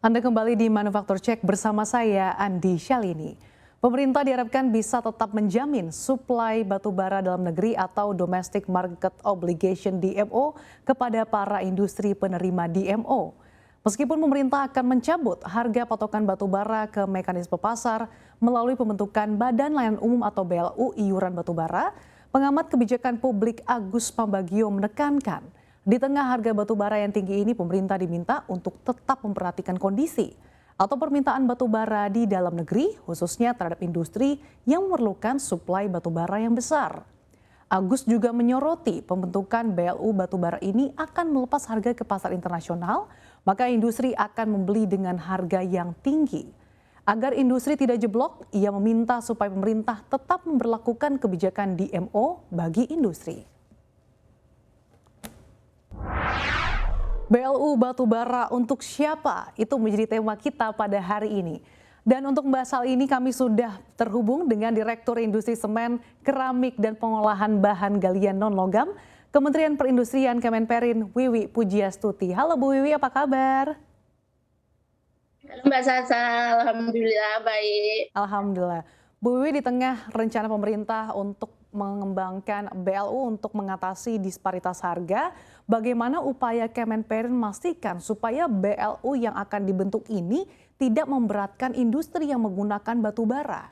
Anda kembali di Manufaktur Cek bersama saya, Andi Syalini. Pemerintah diharapkan bisa tetap menjamin suplai batu bara dalam negeri atau Domestic Market Obligation DMO kepada para industri penerima DMO. Meskipun pemerintah akan mencabut harga patokan batu bara ke mekanisme pasar melalui pembentukan Badan Layanan Umum atau BLU iuran batu bara, pengamat kebijakan publik Agus Pambagio menekankan di tengah harga batu bara yang tinggi ini, pemerintah diminta untuk tetap memperhatikan kondisi atau permintaan batu bara di dalam negeri, khususnya terhadap industri yang memerlukan suplai batu bara yang besar. Agus juga menyoroti pembentukan BLU batu bara ini akan melepas harga ke pasar internasional, maka industri akan membeli dengan harga yang tinggi. Agar industri tidak jeblok, ia meminta supaya pemerintah tetap memberlakukan kebijakan DMO bagi industri. BLU batubara untuk siapa? Itu menjadi tema kita pada hari ini. Dan untuk membahas hal ini kami sudah terhubung dengan Direktur Industri Semen, Keramik dan Pengolahan Bahan Galian Non-Logam, Kementerian Perindustrian Kemenperin, Wiwi Pujiastuti. Halo Bu Wiwi, apa kabar? Halo Mbak Sasa, alhamdulillah baik. Alhamdulillah. Bu Wiwi, di tengah rencana pemerintah untuk mengembangkan BLU untuk mengatasi disparitas harga, bagaimana upaya Kemenperin memastikan supaya BLU yang akan dibentuk ini tidak memberatkan industri yang menggunakan batu bara?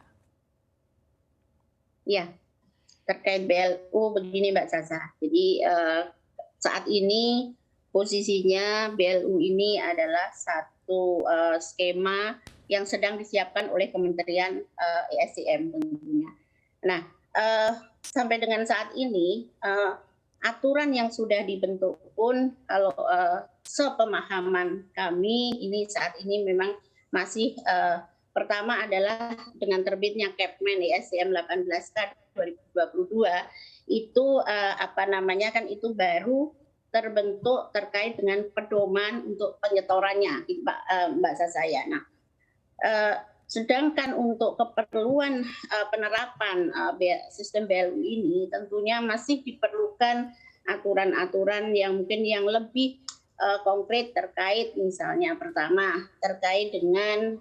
Ya, terkait BLU begini Mbak Sasa. Jadi saat ini posisinya BLU ini adalah satu skema yang sedang disiapkan oleh Kementerian ESDM tentunya. Nah, sampai dengan saat ini aturan yang sudah dibentuk pun kalau sepemahaman kami ini saat ini memang masih pertama adalah dengan terbitnya Kepmen ESDM 18K 2022 itu kan itu baru terbentuk terkait dengan pedoman untuk penyetorannya Mbak Sasaya. Nah, sedangkan untuk keperluan penerapan sistem BLU ini tentunya masih diperlukan aturan-aturan yang mungkin yang lebih konkret terkait misalnya pertama terkait dengan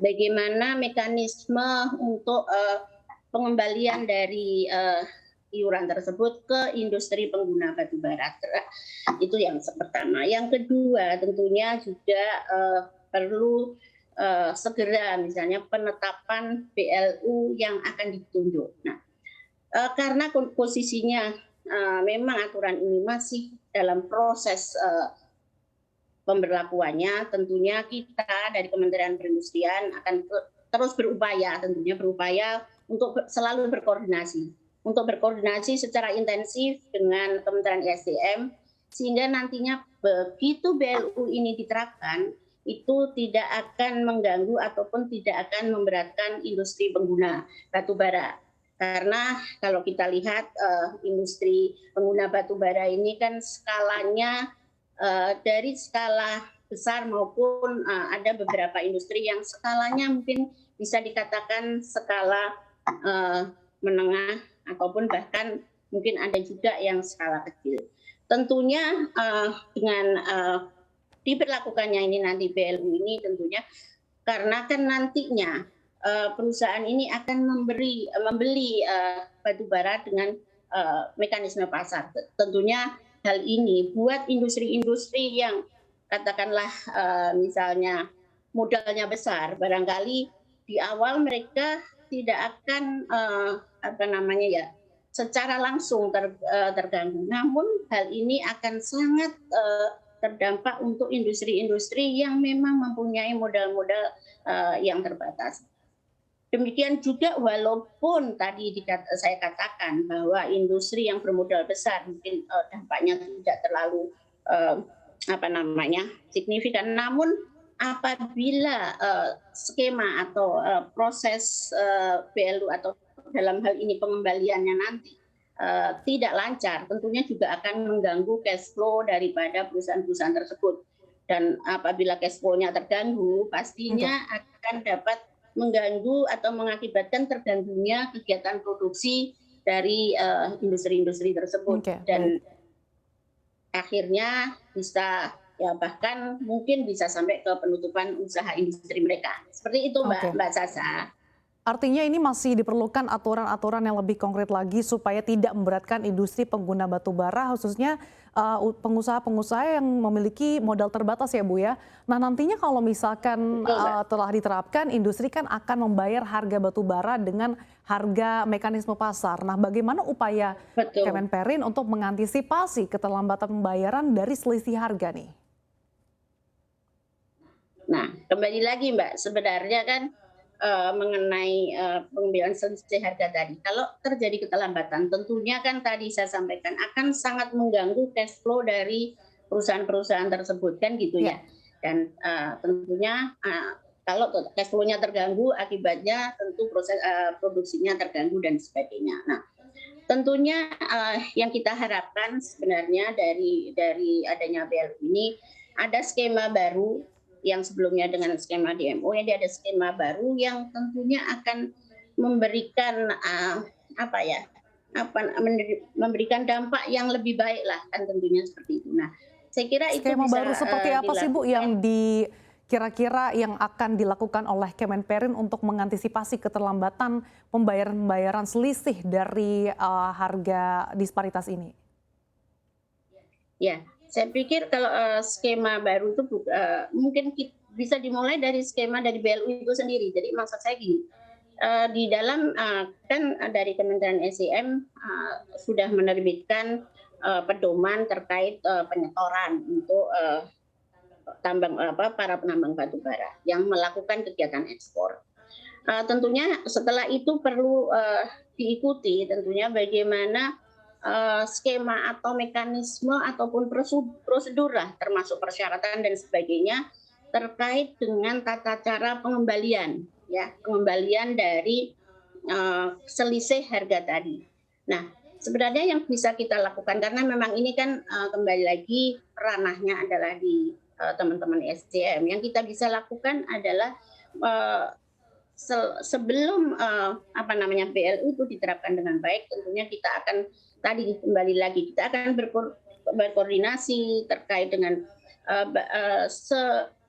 bagaimana mekanisme untuk pengembalian dari iuran tersebut ke industri pengguna batu bara. Itu yang pertama. Yang kedua tentunya juga perlu segera misalnya penetapan BLU yang akan ditunjuk. Nah, karena posisinya memang aturan ini masih dalam proses pemberlakuannya, tentunya kita dari Kementerian Perindustrian akan terus berupaya untuk selalu berkoordinasi secara intensif dengan Kementerian ESDM sehingga nantinya begitu BLU ini diterapkan itu tidak akan mengganggu ataupun tidak akan memberatkan industri pengguna batu bara. Karena kalau kita lihat industri pengguna batu bara ini kan skalanya dari skala besar maupun ada beberapa industri yang skalanya mungkin bisa dikatakan skala menengah ataupun bahkan mungkin ada juga yang skala kecil. Tentunya dengan diberlakukannya ini nanti BLU ini tentunya karena kan nantinya perusahaan ini akan membeli batu bara dengan mekanisme pasar. Tentunya hal ini buat industri-industri yang katakanlah misalnya modalnya besar, barangkali di awal mereka tidak akan secara langsung terganggu. Namun hal ini akan sangat terdampak untuk industri-industri yang memang mempunyai modal-modal yang terbatas. Demikian juga walaupun tadi saya katakan bahwa industri yang bermodal besar mungkin dampaknya tidak terlalu signifikan, namun apabila skema atau proses BLU atau dalam hal ini pengembaliannya nanti tidak lancar, tentunya juga akan mengganggu cash flow daripada perusahaan-perusahaan tersebut. Dan apabila cash flow-nya terganggu, pastinya akan dapat mengganggu atau mengakibatkan terganggunya kegiatan produksi dari industri-industri tersebut. Dan akhirnya bisa ya bahkan mungkin bisa sampai ke penutupan usaha industri mereka. Seperti itu Oke. Mbak Sasa. Artinya ini masih diperlukan aturan-aturan yang lebih konkret lagi supaya tidak memberatkan industri pengguna batu bara khususnya pengusaha-pengusaha yang memiliki modal terbatas ya Bu ya. Nah nantinya kalau misalkan Betul Mbak. telah diterapkan industri kan akan membayar harga batu bara dengan harga mekanisme pasar. Nah bagaimana upaya Betul. Kemenperin untuk mengantisipasi keterlambatan pembayaran dari selisih harga nih? Nah, kembali lagi Mbak, sebenarnya kan mengenai pengambilan selisih harga tadi. Kalau terjadi keterlambatan, tentunya kan tadi saya sampaikan akan sangat mengganggu cash flow dari perusahaan-perusahaan tersebut kan gitu Ya, ya. Dan tentunya kalau cash flow-nya terganggu, akibatnya tentu proses produksinya terganggu dan sebagainya. Nah, tentunya yang kita harapkan sebenarnya dari adanya BLU ini ada skema baru yang sebelumnya dengan skema DMO, ini ada skema baru yang tentunya akan memberikan apa ya, memberikan dampak yang lebih baik lah kan tentunya seperti itu. Nah, saya kira itu skema bisa baru seperti apa sih Bu dilakukan. yang kira-kira yang akan dilakukan oleh Kemenperin untuk mengantisipasi keterlambatan pembayaran-pembayaran selisih dari harga disparitas ini? Ya, saya pikir kalau skema baru itu mungkin bisa dimulai dari skema dari BLU itu sendiri. Jadi maksud saya gini, di dalam kan dari Kementerian SDM sudah menerbitkan pedoman terkait penyetoran untuk para penambang batu bara yang melakukan kegiatan ekspor. Tentunya setelah itu perlu diikuti tentunya bagaimana skema atau mekanisme ataupun prosedur lah termasuk persyaratan dan sebagainya terkait dengan tata cara pengembalian ya pengembalian dari selisih harga tadi. Nah, sebenarnya yang bisa kita lakukan karena memang ini kan kembali lagi ranahnya adalah di teman-teman SDM. Yang kita bisa lakukan adalah eh, sebelum BLU itu diterapkan dengan baik, tentunya kita akan tadi kembali lagi kita akan berkoordinasi terkait dengan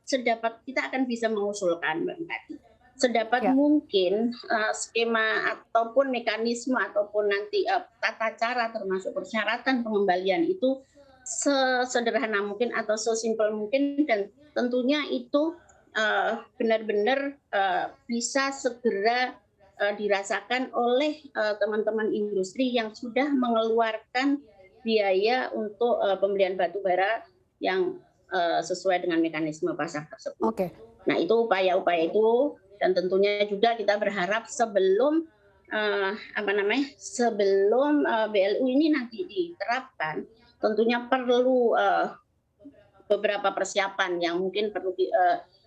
sedapat kita akan bisa mengusulkan Mbak Tati sedapat Ya. mungkin skema ataupun mekanisme ataupun nanti tata cara termasuk persyaratan pengembalian itu sesederhana mungkin atau sesimpel mungkin dan tentunya itu benar-benar bisa segera dirasakan oleh teman-teman industri yang sudah mengeluarkan biaya untuk pembelian batu bara yang sesuai dengan mekanisme pasar tersebut. Oke. Nah, itu upaya-upaya itu dan tentunya juga kita berharap sebelum sebelum BLU ini nanti diterapkan, tentunya perlu beberapa persiapan yang mungkin perlu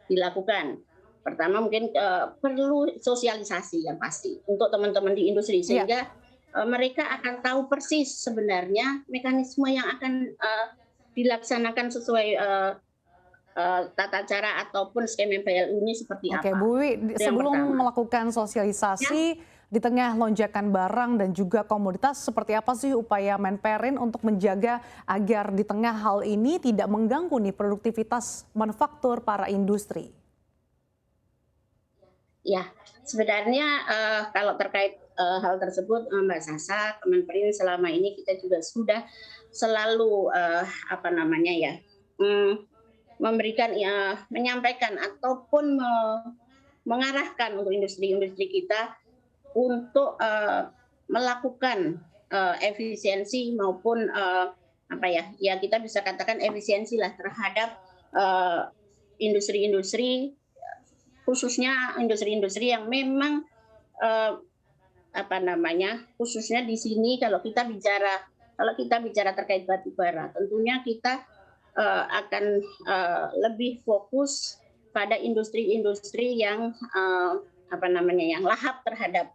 dilakukan. Pertama mungkin perlu sosialisasi yang pasti untuk teman-teman di industri Ya. sehingga mereka akan tahu persis sebenarnya mekanisme yang akan dilaksanakan sesuai tata cara ataupun skema BLU ini seperti Oke, apa. Bu Wiwi, Itu yang sebelum pertama. melakukan Ya, sosialisasi di tengah lonjakan barang dan juga komoditas, seperti apa sih upaya Menperin untuk menjaga agar di tengah hal ini tidak mengganggu nih produktivitas manufaktur para industri? ya. Sebenarnya kalau terkait hal tersebut Mbak Sasa, Kemenperin selama ini kita juga sudah selalu memberikan menyampaikan ataupun mengarahkan untuk industri-industri kita untuk melakukan efisiensi maupun kita bisa katakan efisiensi lah terhadap industri-industri khususnya industri-industri yang memang khususnya di sini kalau kita bicara terkait batu bara tentunya kita akan lebih fokus pada industri-industri yang yang lahap terhadap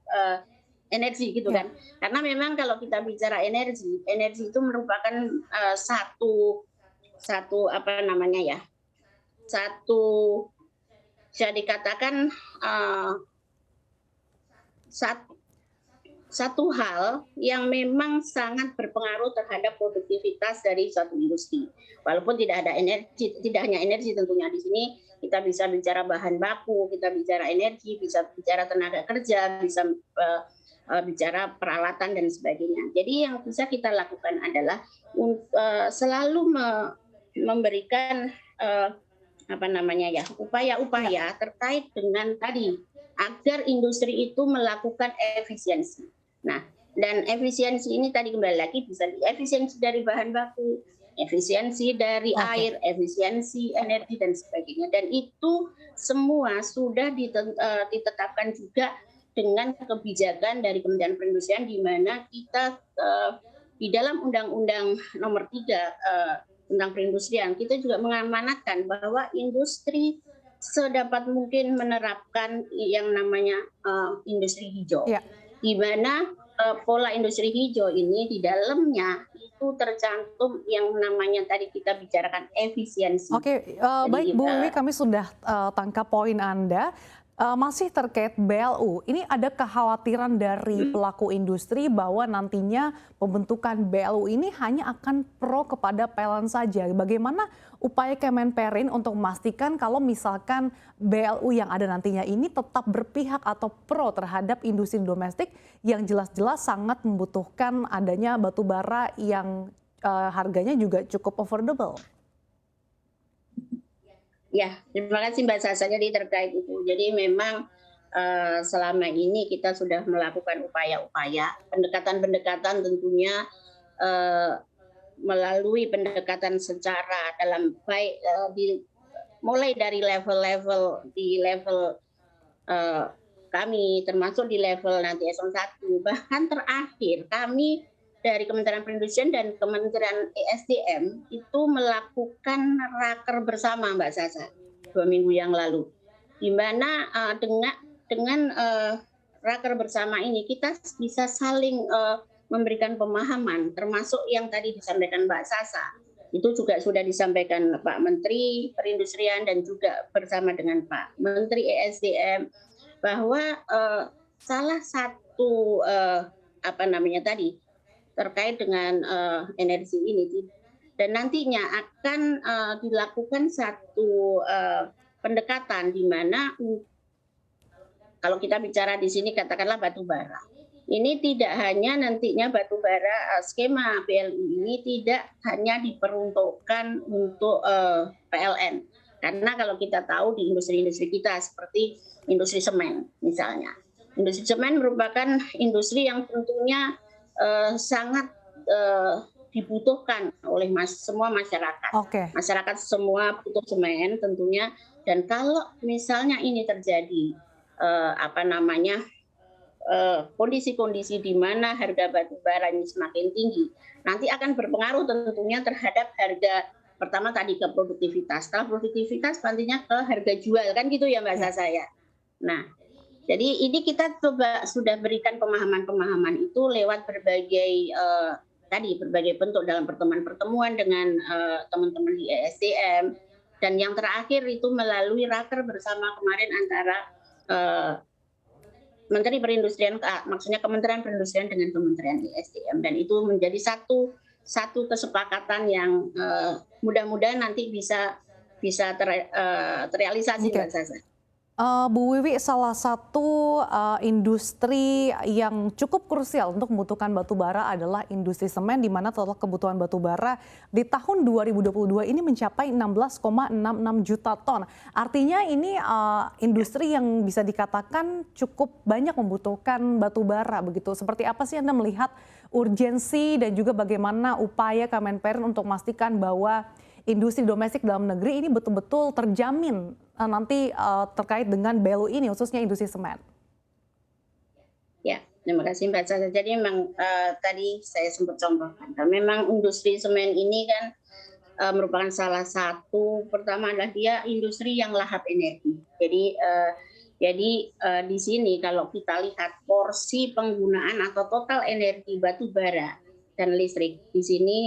energi gitu Ya. kan. Karena memang kalau kita bicara energi itu merupakan satu bisa dikatakan satu satu hal yang memang sangat berpengaruh terhadap produktivitas dari suatu industri. Walaupun tidak ada energi, tidak hanya energi tentunya di sini kita bisa bicara bahan baku, kita bicara energi, bisa bicara tenaga kerja, bisa bicara peralatan dan sebagainya. Jadi yang bisa kita lakukan adalah selalu memberikan upaya-upaya terkait dengan tadi agar industri itu melakukan efisiensi. Nah, dan efisiensi ini tadi kembali lagi bisa efisiensi dari bahan baku, efisiensi dari air, efisiensi energi dan sebagainya. Dan itu semua sudah ditetapkan juga dengan kebijakan dari Kementerian Perindustrian, di mana kita di dalam Undang-Undang Nomor 3 tentang perindustrian, kita juga mengamanatkan bahwa industri sedapat mungkin menerapkan yang namanya industri hijau, di mana pola industri hijau ini di dalamnya itu tercantum yang namanya tadi kita bicarakan efisiensi. Oke, baik Bu Wiwi, kami sudah tangkap poin Anda. Masih terkait BLU, ini ada kekhawatiran dari pelaku industri bahwa nantinya pembentukan BLU ini hanya akan pro kepada PLN saja. Bagaimana upaya Kemenperin untuk memastikan kalau misalkan BLU yang ada nantinya ini tetap berpihak atau pro terhadap industri domestik yang jelas-jelas sangat membutuhkan adanya batu bara yang harganya juga cukup affordable? Ya, terima kasih Mbak Sasa. Jadi terkait itu, jadi memang selama ini kita sudah melakukan upaya-upaya pendekatan-pendekatan tentunya melalui pendekatan secara dalam baik mulai dari level-level di level kami termasuk di level nanti eselon 1, bahkan terakhir kami dari Kementerian Perindustrian dan Kementerian ESDM itu melakukan raker bersama Mbak Sasa 2 minggu yang lalu, di mana dengan raker bersama ini kita bisa saling memberikan pemahaman, termasuk yang tadi disampaikan Mbak Sasa, itu juga sudah disampaikan Pak Menteri Perindustrian dan juga bersama dengan Pak Menteri ESDM, bahwa salah satu terkait dengan energi ini, dan nantinya akan dilakukan satu pendekatan di mana kalau kita bicara di sini katakanlah batu bara. Ini tidak hanya nantinya batu bara, skema BLU ini tidak hanya diperuntukkan untuk PLN. Karena kalau kita tahu di industri-industri kita seperti industri semen misalnya. Industri semen merupakan industri yang tentunya sangat dibutuhkan oleh semua masyarakat. Masyarakat semua butuh semen tentunya. Dan kalau misalnya ini terjadi kondisi-kondisi di mana harga batu bara ini semakin tinggi, nanti akan berpengaruh tentunya terhadap harga, pertama tadi ke produktivitas. Setelah produktivitas nantinya ke harga jual, kan gitu ya Mbak Sasa ya. Nah, jadi ini kita coba sudah berikan pemahaman-pemahaman itu lewat berbagai berbagai bentuk dalam pertemuan-pertemuan dengan teman-teman di ESDM, dan yang terakhir itu melalui raker bersama kemarin antara Menteri Perindustrian, maksudnya Kementerian Perindustrian dengan Kementerian ESDM, dan itu menjadi satu kesepakatan yang mudah-mudahan nanti bisa terrealisasi Mbak Sasa. Bu Wiwi, salah satu industri yang cukup krusial untuk membutuhkan batu bara adalah industri semen, di mana total kebutuhan batu bara di tahun 2022 ini mencapai 16,66 juta ton. Artinya ini industri yang bisa dikatakan cukup banyak membutuhkan batu bara begitu. Seperti apa sih Anda melihat urgensi dan juga bagaimana upaya Kemenperin untuk memastikan bahwa industri domestik dalam negeri ini betul-betul terjamin nanti terkait dengan BLU ini, khususnya industri semen? Ya, terima kasih Mbak Sasa. Jadi memang tadi saya sempat contohkan, memang industri semen ini kan merupakan salah satu, pertama adalah dia industri yang lahap energi. Jadi di sini kalau kita lihat porsi penggunaan atau total energi batu bara dan listrik di sini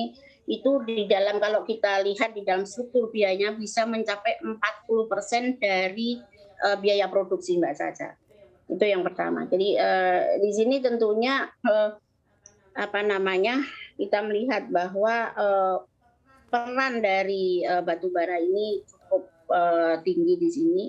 itu di dalam, kalau kita lihat di dalam struktur biayanya bisa mencapai 40% dari biaya produksi Mbak Sasa. Itu yang pertama. Jadi di sini tentunya kita melihat bahwa peran dari batu bara ini cukup tinggi di sini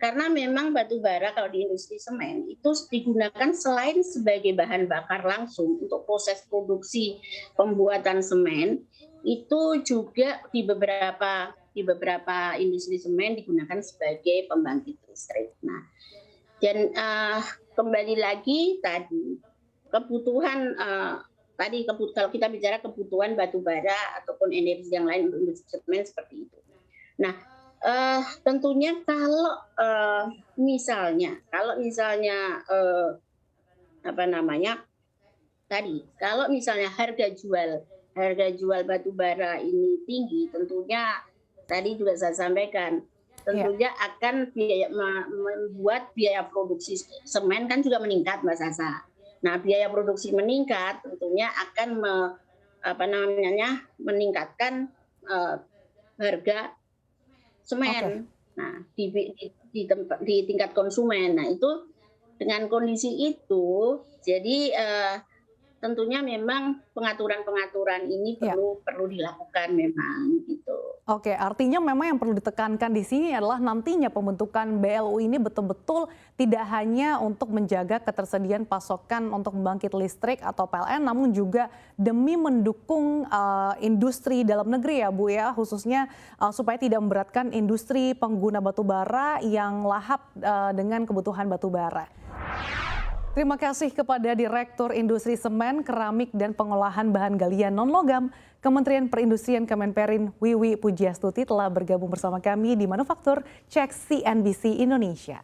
karena memang batu bara kalau di industri semen itu digunakan selain sebagai bahan bakar langsung untuk proses produksi pembuatan semen, itu juga di beberapa industri semen digunakan sebagai pembangkit listrik. Nah, dan kembali lagi tadi kebutuhan kalau kita bicara kebutuhan batu bara ataupun energi yang lain untuk industri semen seperti itu. Nah, tentunya kalau misalnya kalau misalnya harga jual batu bara ini tinggi, tentunya tadi juga saya sampaikan tentunya akan membuat biaya produksi semen kan juga meningkat, Mbak Sasa. Nah, biaya produksi meningkat tentunya akan meningkatkan harga semen. Nah, di tingkat konsumen. Nah, itu dengan kondisi itu, jadi tentunya memang pengaturan ini perlu dilakukan memang gitu. Oke, artinya memang yang perlu ditekankan di sini adalah nantinya pembentukan BLU ini betul-betul tidak hanya untuk menjaga ketersediaan pasokan untuk membangkit listrik atau PLN, namun juga demi mendukung industri dalam negeri ya Bu ya, khususnya supaya tidak memberatkan industri pengguna batu bara yang lahap dengan kebutuhan batu bara. Terima kasih kepada Direktur Industri Semen, Keramik, dan Pengolahan Bahan Galian Non-Logam, Kementerian Perindustrian Kemenperin, Wiwi Pujiastuti telah bergabung bersama kami di Manufaktur Cek CNBC Indonesia.